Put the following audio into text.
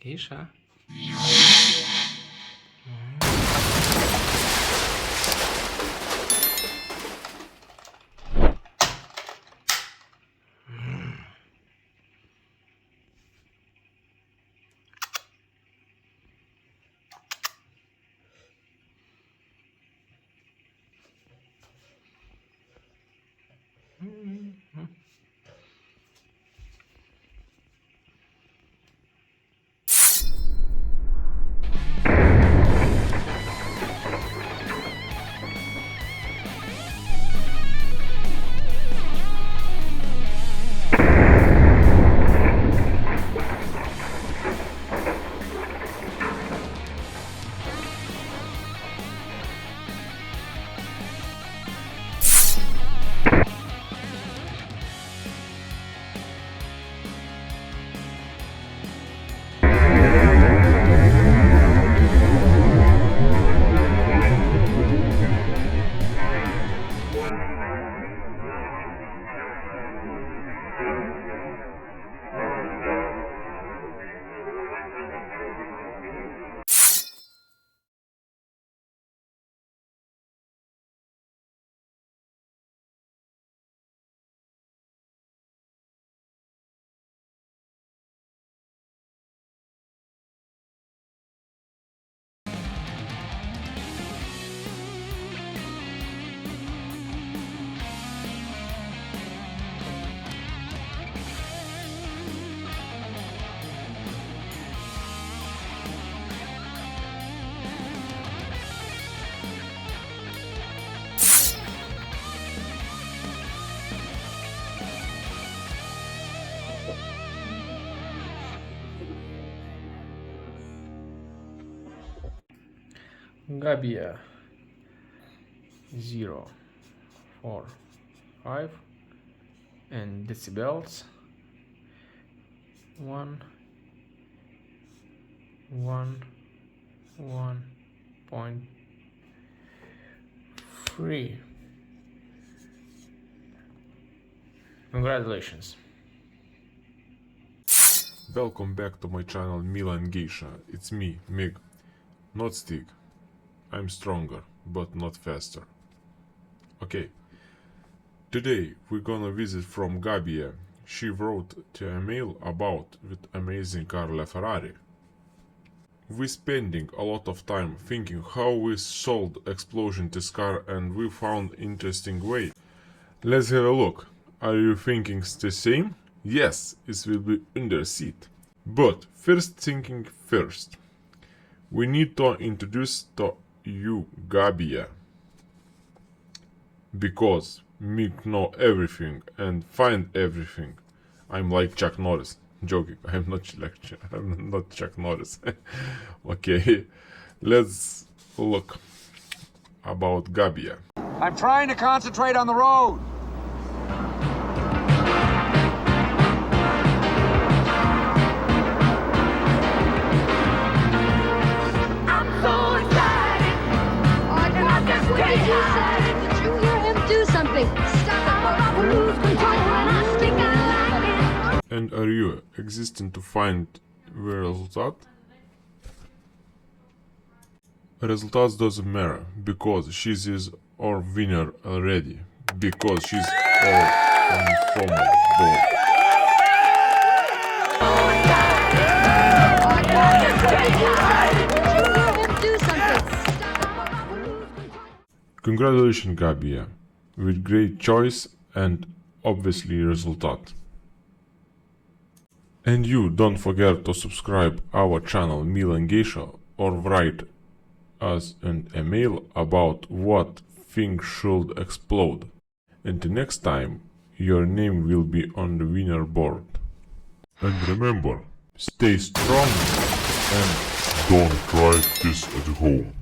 Geisha. Gabija 0, 4, 5 and decibels 1.3. Congratulations. Welcome back to my channel Milan Geisha. It's me, MIG, not stick. I'm stronger, but not faster. Okay. Today we're gonna visit from Gabija. She wrote to a mail about with amazing car Ferrari. We're spending a lot of time thinking how we solved explosion this car, and we found interesting way. Let's have a look. Are you thinking the same? Yes, it will be under seat. But first thinking first. We need to introduce to you Gabija. Because me know everything and find everything. I'm like Chuck Norris. Joking, I'm not Chuck Norris. Okay, let's look about Gabija. I'm trying to concentrate on the road. I'm so excited. I cannot just stay high. Did you hear him do something? Stop I'm about to lose control and I think I like it. And are you existing to find the result? Results doesn't matter because she is our winner already. Because she's our from board. Congratulations, Gabija, with great choice and obviously result. And you don't forget to subscribe our channel Milan Geisha or write us an email about what thing should explode. And the next time your name will be on the winner board. And remember, stay strong and don't try this at home.